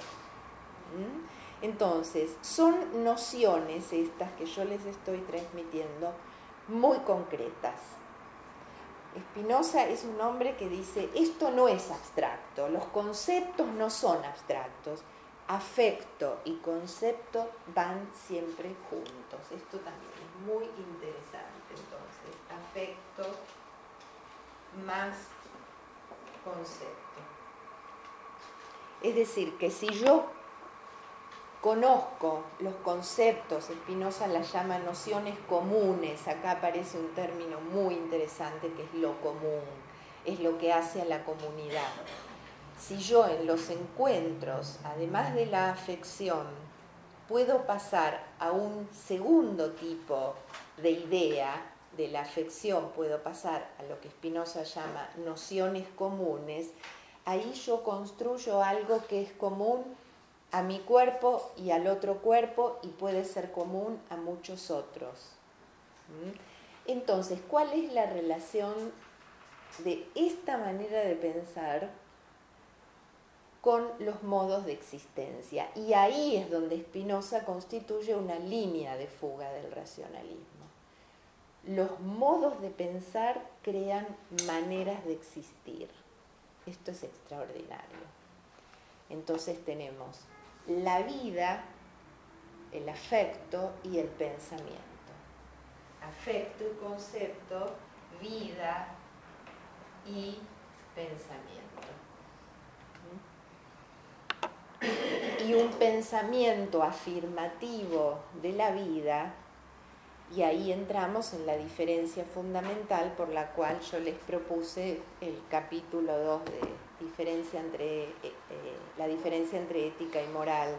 Entonces, son nociones estas que yo les estoy transmitiendo muy concretas. Spinoza es un hombre que dice, esto no es abstracto, los conceptos no son abstractos, afecto y concepto van siempre juntos. Esto también es muy interesante, entonces, afecto más concepto. Es decir, que si yo conozco los conceptos, Spinoza las llama nociones comunes, acá aparece un término muy interesante que es lo común, es lo que hace a la comunidad. Si yo en los encuentros, además de la afección, puedo pasar a un segundo tipo de idea, de la afección puedo pasar a lo que Spinoza llama nociones comunes, ahí yo construyo algo que es común a mi cuerpo y al otro cuerpo y puede ser común a muchos otros. Entonces, ¿cuál es la relación de esta manera de pensar con los modos de existencia? Y ahí es donde Spinoza constituye una línea de fuga del racionalismo. Los modos de pensar crean maneras de existir. Esto es extraordinario. Entonces tenemos la vida, el afecto y el pensamiento. Afecto y concepto, vida y pensamiento. y un pensamiento afirmativo de la vida, y ahí entramos en la diferencia fundamental por la cual yo les propuse el capítulo 2 de la diferencia entre ética y moral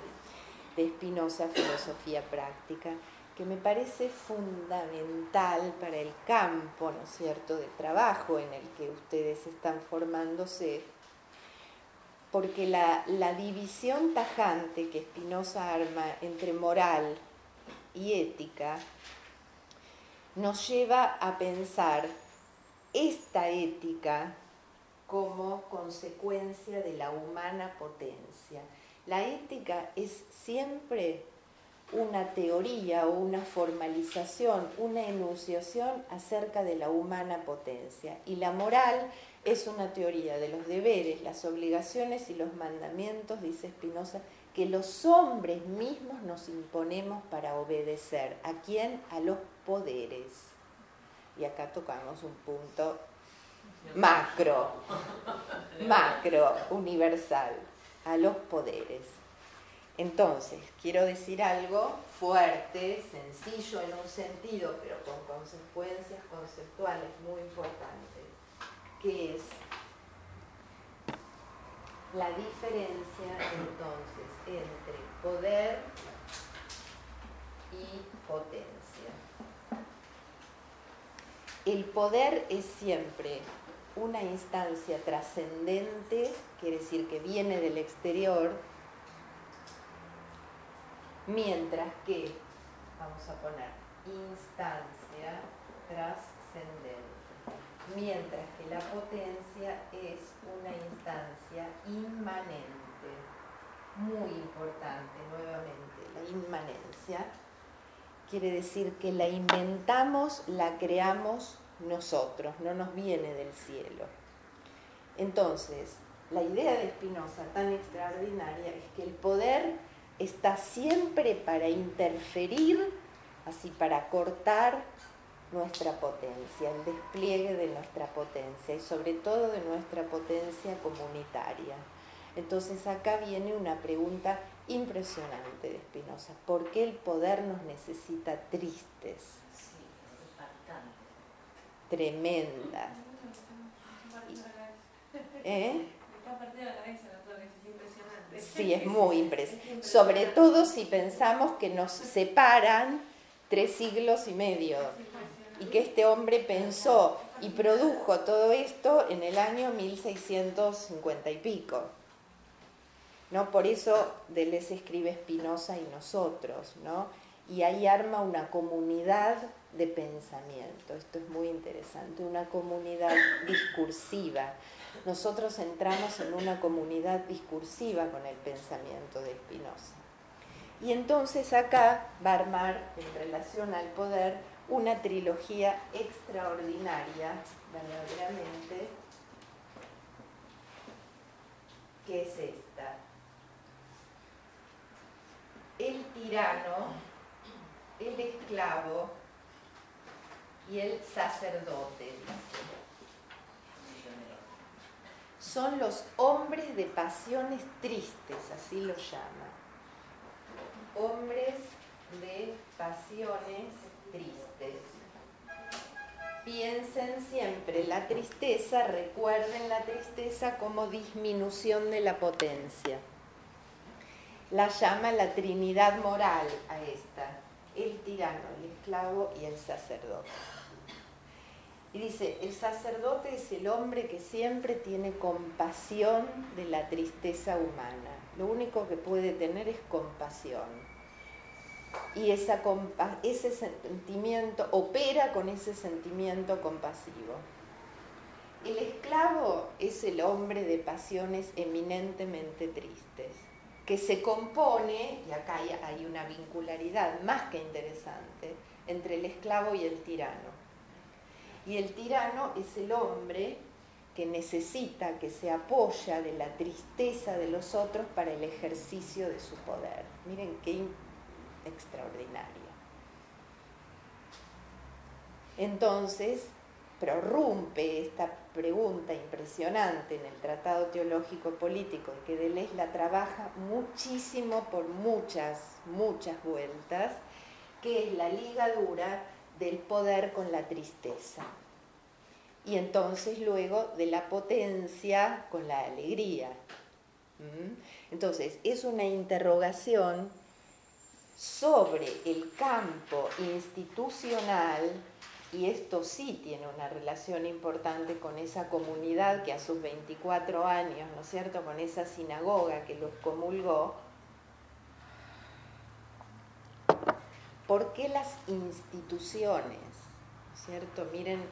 de Spinoza, filosofía práctica, que me parece fundamental para el campo, ¿no es cierto?, de trabajo en el que ustedes están formándose, porque la división tajante que Spinoza arma entre moral y ética nos lleva a pensar esta ética como consecuencia de la humana potencia. La ética es siempre una teoría o una formalización, una enunciación acerca de la humana potencia. Y la moral es una teoría de los deberes, las obligaciones y los mandamientos, dice Spinoza, que los hombres mismos nos imponemos para obedecer. ¿A quién? A los poderes. Y acá tocamos un punto macro, universal, a los poderes. Entonces, quiero decir algo fuerte, sencillo en un sentido, pero con consecuencias conceptuales muy importantes, que es la diferencia entonces entre poder y potencia. El poder es siempre una instancia trascendente, quiere decir que viene del exterior, mientras que, vamos a poner, instancia trascendente, mientras que la potencia es una instancia inmanente, muy importante, nuevamente, la inmanencia quiere decir que la inventamos, la creamos nosotros, no nos viene del cielo. Entonces, la idea de Spinoza tan extraordinaria es que el poder está siempre para interferir, así para cortar nuestra potencia, el despliegue de nuestra potencia y sobre todo de nuestra potencia comunitaria. Entonces acá viene una pregunta impresionante de Spinoza. ¿Por qué el poder nos necesita tristes? Sí, impactante. Tremendas. ¿Eh? Sí, es muy impresionante. Sobre todo si pensamos que nos separan 3 siglos y medio y que este hombre pensó y produjo todo esto en el año 1650 y pico. ¿No? Por eso Deleuze escribe Spinoza y nosotros, ¿no? Y ahí arma una comunidad de pensamiento. Esto es muy interesante, una comunidad discursiva. Nosotros entramos en una comunidad discursiva con el pensamiento de Spinoza. Y entonces acá va a armar, en relación al poder, una trilogía extraordinaria, verdaderamente, que es esta. El tirano, el esclavo y el sacerdote, dice. Son los hombres de pasiones tristes, así lo llama. Hombres de pasiones tristes. Piensen siempre la tristeza, recuerden la tristeza como disminución de la potencia. La llama la Trinidad moral a esta, el tirano, el esclavo y el sacerdote. Y dice, el sacerdote es el hombre que siempre tiene compasión de la tristeza humana. Lo único que puede tener es compasión. Y ese sentimiento opera con ese sentimiento compasivo. El esclavo es el hombre de pasiones eminentemente tristes, que se compone, y acá hay una vincularidad más que interesante, entre el esclavo y el tirano. Y el tirano es el hombre que necesita, que se apoya de la tristeza de los otros para el ejercicio de su poder. Miren qué extraordinario. Entonces, prorrumpe esta pregunta impresionante en el Tratado Teológico Político, y que Deleuze la trabaja muchísimo por muchas vueltas, que es la ligadura del poder con la tristeza. Y entonces luego de la potencia con la alegría. Entonces, es una interrogación sobre el campo institucional, y esto sí tiene una relación importante con esa comunidad que a sus 24 años, ¿no es cierto?, con esa sinagoga que los comulgó. ¿Por qué las instituciones, ¿no es cierto? Miren,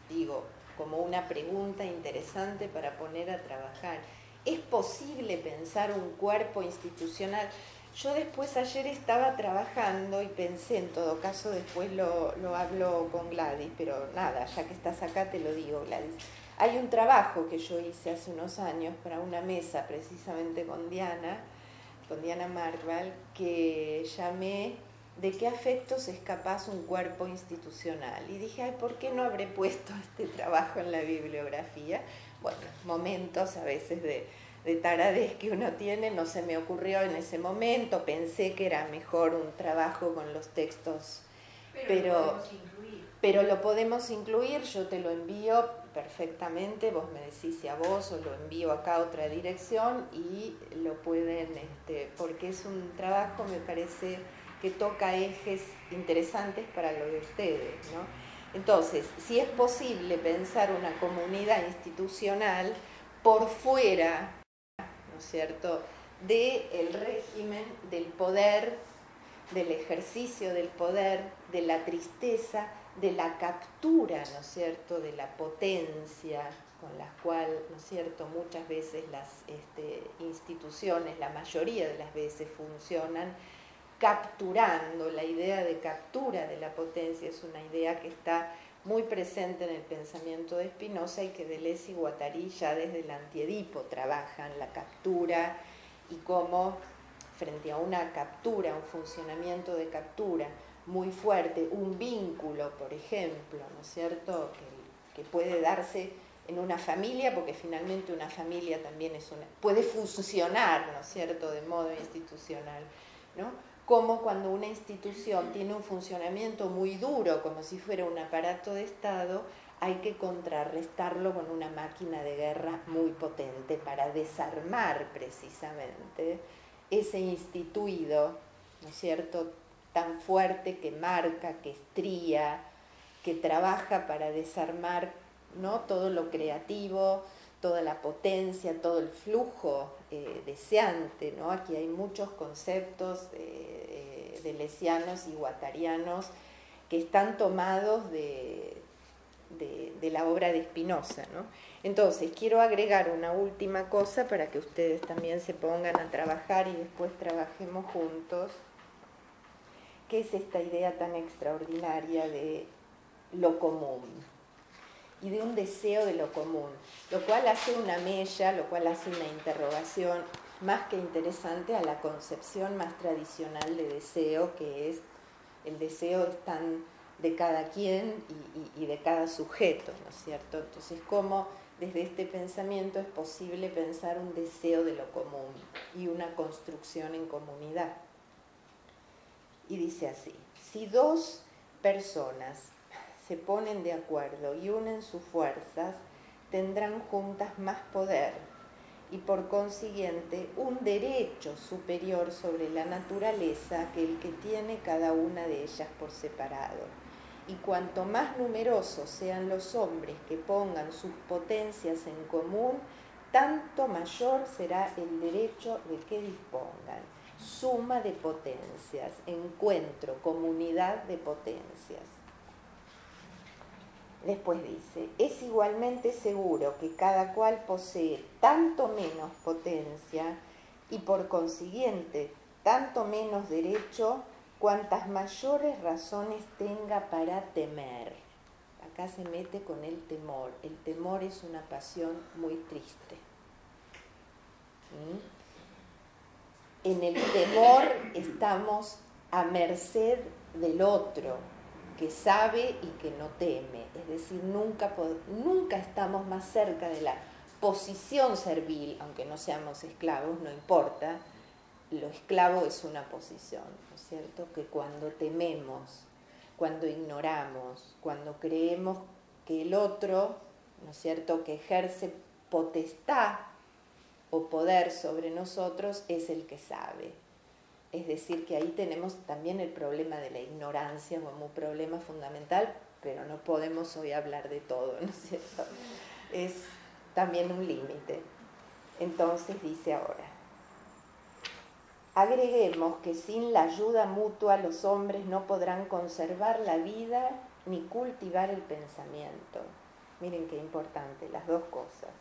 digo, como una pregunta interesante para poner a trabajar. ¿Es posible pensar un cuerpo institucional? Yo después ayer estaba trabajando y pensé, en todo caso después lo hablo con Gladys, pero nada, ya que estás acá te lo digo, Gladys. Hay un trabajo que yo hice hace unos años para una mesa precisamente con Diana Marval, que llamé ¿de qué afectos es capaz un cuerpo institucional? Y dije, ay, ¿por qué no habré puesto este trabajo en la bibliografía? Bueno, momentos a veces de taradez que uno tiene, no se me ocurrió en ese momento, pensé que era mejor un trabajo con los textos, pero lo podemos incluir, yo te lo envío perfectamente, vos me decís si a vos, o lo envío acá a otra dirección, y lo pueden, porque es un trabajo, me parece, que toca ejes interesantes para lo de ustedes, ¿no? Entonces, si es posible pensar una comunidad institucional por fuera, ¿no es cierto?, del régimen, del poder, del ejercicio del poder, de la tristeza, de la captura, ¿no es cierto?, de la potencia con la cual, ¿no es cierto?, muchas veces las instituciones, la mayoría de las veces funcionan, capturando. La idea de captura de la potencia es una idea que está muy presente en el pensamiento de Spinoza, y que Deleuze y Guattari ya desde el Antiedipo trabajan la captura, y cómo frente a una captura, un funcionamiento de captura muy fuerte, un vínculo, por ejemplo, ¿no es cierto?, que puede darse en una familia, porque finalmente una familia también puede funcionar, ¿no es cierto?, de modo institucional, ¿no? Como cuando una institución tiene un funcionamiento muy duro, como si fuera un aparato de Estado, hay que contrarrestarlo con una máquina de guerra muy potente para desarmar precisamente ese instituido, ¿no es cierto?, tan fuerte, que marca, que estría, que trabaja para desarmar, ¿no?, todo lo creativo, toda la potencia, todo el flujo deseante, ¿no? Aquí hay muchos conceptos deleuzianos y guattarianos que están tomados de la obra de Spinoza, ¿no? Entonces, quiero agregar una última cosa para que ustedes también se pongan a trabajar y después trabajemos juntos, que es esta idea tan extraordinaria de lo común y de un deseo de lo común, lo cual hace una mella, lo cual hace una interrogación más que interesante a la concepción más tradicional de deseo, que es el deseo es tan de cada quien y de cada sujeto, ¿no es cierto? Entonces, ¿cómo desde este pensamiento es posible pensar un deseo de lo común y una construcción en comunidad? Y dice así: si dos personas se ponen de acuerdo y unen sus fuerzas, tendrán juntas más poder y por consiguiente un derecho superior sobre la naturaleza que el que tiene cada una de ellas por separado. Y cuanto más numerosos sean los hombres que pongan sus potencias en común, tanto mayor será el derecho de que dispongan. Suma de potencias, encuentro, comunidad de potencias. Después dice, es igualmente seguro que cada cual posee tanto menos potencia y por consiguiente tanto menos derecho cuantas mayores razones tenga para temer. Acá se mete con el temor. El temor es una pasión muy triste. En el temor estamos a merced del otro, que sabe y que no teme. Es decir, nunca estamos más cerca de la posición servil, aunque no seamos esclavos, no importa. Lo esclavo es una posición, ¿no es cierto? Que cuando tememos, cuando ignoramos, cuando creemos que el otro, ¿no es cierto?, que ejerce potestad o poder sobre nosotros es el que sabe. Es decir, que ahí tenemos también el problema de la ignorancia como un problema fundamental, pero no podemos hoy hablar de todo, ¿no es cierto? Es también un límite. Entonces dice ahora, agreguemos que sin la ayuda mutua los hombres no podrán conservar la vida ni cultivar el pensamiento. Miren qué importante, las dos cosas.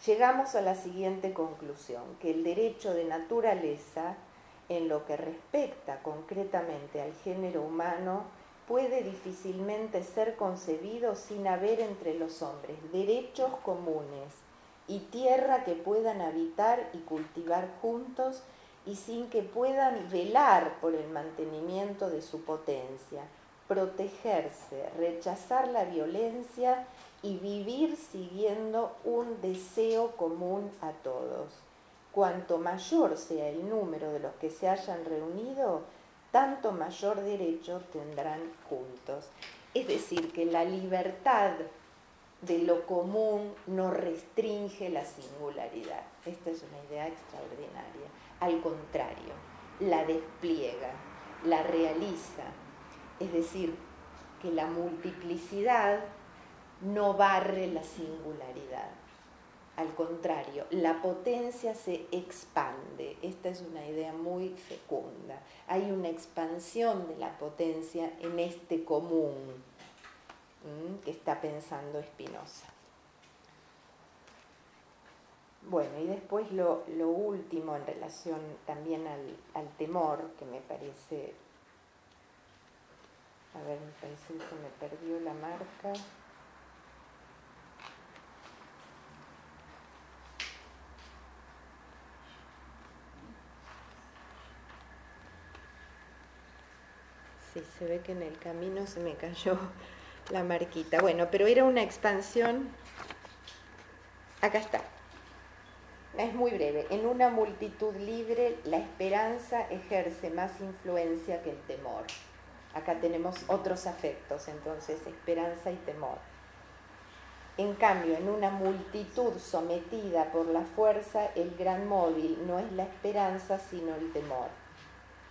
Llegamos a la siguiente conclusión, que el derecho de naturaleza, en lo que respecta concretamente al género humano, puede difícilmente ser concebido sin haber entre los hombres derechos comunes y tierra que puedan habitar y cultivar juntos y sin que puedan velar por el mantenimiento de su potencia, protegerse, rechazar la violencia y vivir siguiendo un deseo común a todos. Cuanto mayor sea el número de los que se hayan reunido, tanto mayor derecho tendrán juntos. Es decir, que la libertad de lo común no restringe la singularidad. Esta es una idea extraordinaria. Al contrario, la despliega, la realiza. Es decir, que la multiplicidad no barre la singularidad. Al contrario, la potencia se expande. Esta es una idea muy fecunda. Hay una expansión de la potencia en este común que está pensando Spinoza. Bueno, y después lo último en relación también al temor, que me parece... A ver, me parece que se me perdió la marca... Sí, se ve que en el camino se me cayó la marquita. Bueno, pero era una expansión. Acá está. Es muy breve. En una multitud libre, la esperanza ejerce más influencia que el temor. Acá tenemos otros afectos, entonces, esperanza y temor. En cambio, en una multitud sometida por la fuerza, el gran móvil no es la esperanza, sino el temor.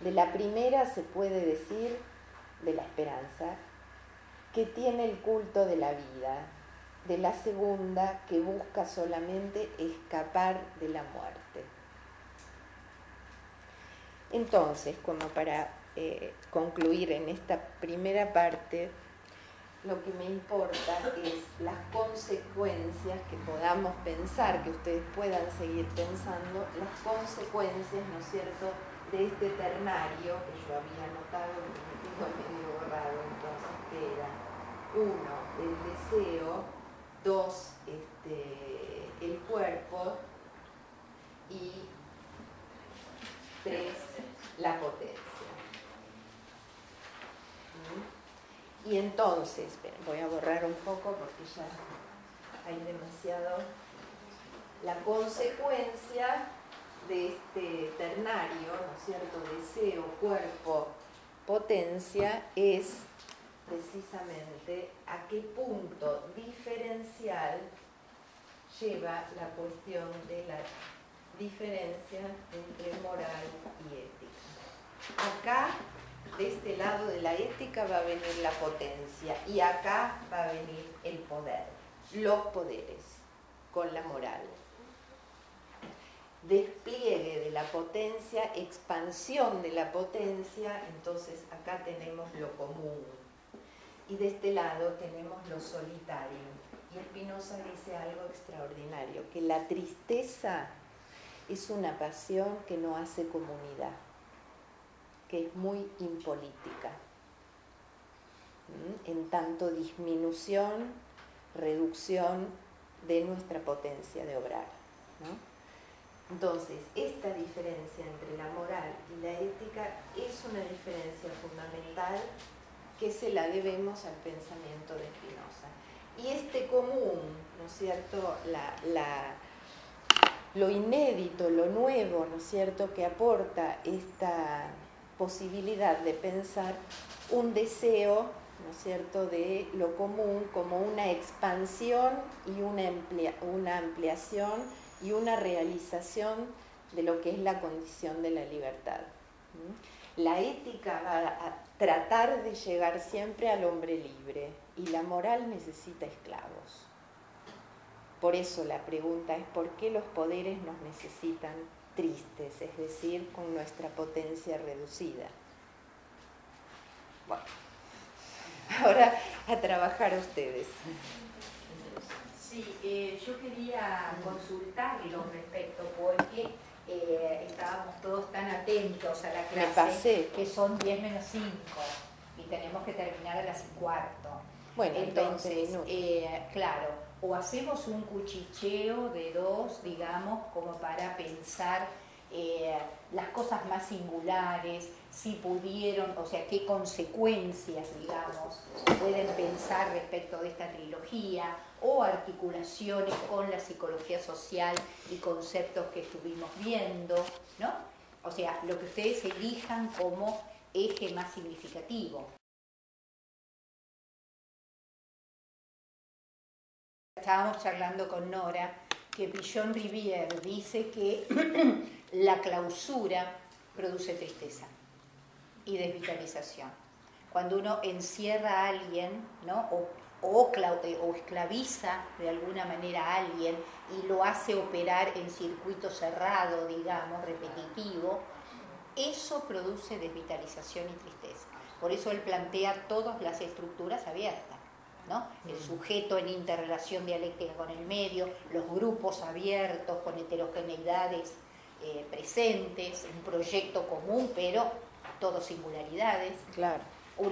De la primera se puede decir, de la esperanza, que tiene el culto de la vida, de la segunda, que busca solamente escapar de la muerte. Entonces, como para concluir en esta primera parte, lo que me importa es las consecuencias que podamos pensar, que ustedes puedan seguir pensando, las consecuencias, ¿no es cierto?, de este ternario que yo había anotado, que me tengo medio borrado, entonces, que era 1, el deseo, 2, el cuerpo y 3, la potencia. Y entonces, esperen, voy a borrar un poco porque ya hay demasiado. La consecuencia de este ternario, ¿no es cierto?, deseo, cuerpo, potencia, es precisamente a qué punto diferencial lleva la cuestión de la diferencia entre moral y ética. Acá, de este lado de la ética, va a venir la potencia y acá va a venir el poder, los poderes, con la moral. Despliegue de la potencia, expansión de la potencia, entonces acá tenemos lo común. Y de este lado tenemos lo solitario. Y Spinoza dice algo extraordinario, que la tristeza es una pasión que no hace comunidad, que es muy impolítica, en tanto disminución, reducción de nuestra potencia de obrar, ¿no? Entonces, esta diferencia entre la moral y la ética es una diferencia fundamental que se la debemos al pensamiento de Spinoza. Y este común, ¿no es cierto?, lo inédito, lo nuevo, ¿no es cierto?, que aporta esta posibilidad de pensar un deseo, ¿no es cierto?, de lo común como una expansión y una ampliación y una realización de lo que es la condición de la libertad. La ética va a tratar de llegar siempre al hombre libre y la moral necesita esclavos. Por eso la pregunta es ¿por qué los poderes nos necesitan tristes, es decir, con nuestra potencia reducida? Bueno, ahora a trabajar ustedes. Sí, yo quería consultarlo respecto porque estábamos todos tan atentos a la clase que son 10 menos 5 y tenemos que terminar a las 4:15. Bueno, entonces, claro, o hacemos un cuchicheo de 2, digamos, como para pensar las cosas más singulares, si pudieron, o sea, qué consecuencias, digamos, pueden pensar respecto de esta trilogía, o articulaciones con la psicología social y conceptos que estuvimos viendo, ¿no? O sea, lo que ustedes elijan como eje más significativo. Estábamos charlando con Nora que Pillon Rivière dice que la clausura produce tristeza y desvitalización. Cuando uno encierra a alguien, ¿no?, o esclaviza de alguna manera a alguien y lo hace operar en circuito cerrado, digamos, repetitivo, eso produce desvitalización y tristeza. Por eso él plantea todas las estructuras abiertas, ¿no? El sujeto en interrelación dialéctica con el medio, los grupos abiertos con heterogeneidades presentes, un proyecto común, pero todo singularidades. Claro.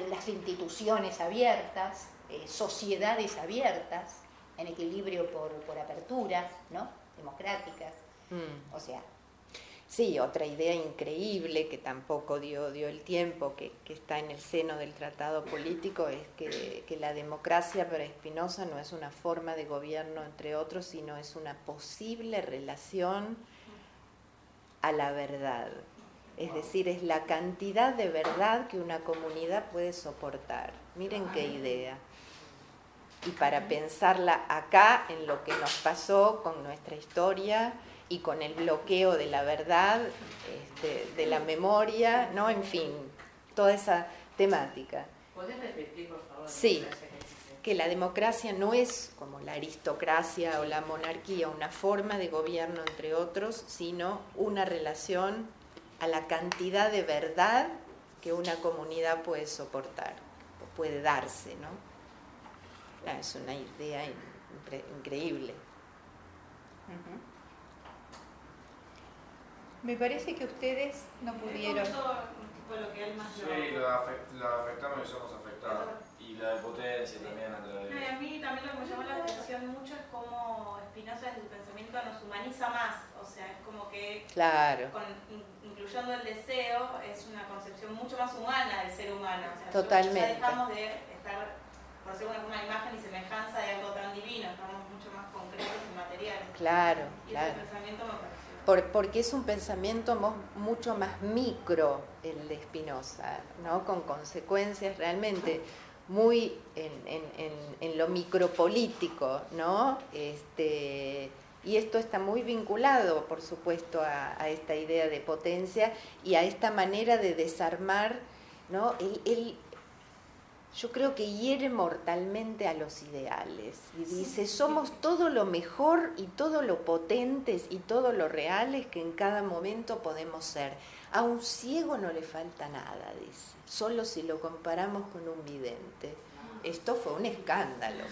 Las instituciones abiertas, sociedades abiertas, en equilibrio por aperturas, ¿no?, democráticas. O sea, sí, otra idea increíble que tampoco dio el tiempo, que está en el seno del tratado político, es que la democracia para Spinoza no es una forma de gobierno, entre otros, sino es una posible relación a la verdad. Es decir, es la cantidad de verdad que una comunidad puede soportar. Miren qué idea. Y para pensarla acá, en lo que nos pasó con nuestra historia y con el bloqueo de la verdad, de la memoria, ¿no? En fin, toda esa temática. ¿Podés repetir, por favor? Sí, que la democracia no es como la aristocracia o la monarquía, una forma de gobierno, entre otros, sino una relación a la cantidad de verdad que una comunidad puede soportar, o puede darse, ¿no? Es una idea increíble. Me parece que ustedes no pudieron. Lo que él más sí, la afectamos y somos afectados. Y la potencia también a través. No, y a mí también lo que me llamó la atención mucho es cómo Spinoza desde su pensamiento nos humaniza más. O sea, es como que, claro, incluyendo el deseo, es una concepción mucho más humana del ser humano. O sea, totalmente. Ya dejamos de estar, por decirlo de una imagen y semejanza de algo tan divino, estamos mucho más concretos y materiales. Claro, y claro. ese pensamiento me pareció. Porque es un pensamiento mucho más micro el de Spinoza, ¿no? Con consecuencias realmente muy en lo micropolítico, ¿no? Y esto está muy vinculado, por supuesto, a esta idea de potencia y a esta manera de desarmar, ¿no? Yo creo que hiere mortalmente a los ideales y dice, somos todo lo mejor y todo lo potentes y todo lo reales que en cada momento podemos ser. A un ciego no le falta nada, dice, solo si lo comparamos con un vidente. Esto fue un escándalo.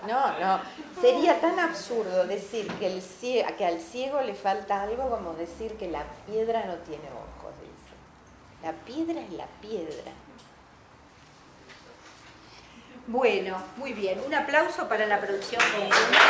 No, sería tan absurdo decir que al ciego le falta algo como decir que la piedra no tiene ojos, dice. La piedra es la piedra. Bueno, muy bien. Un aplauso para la producción conjunta.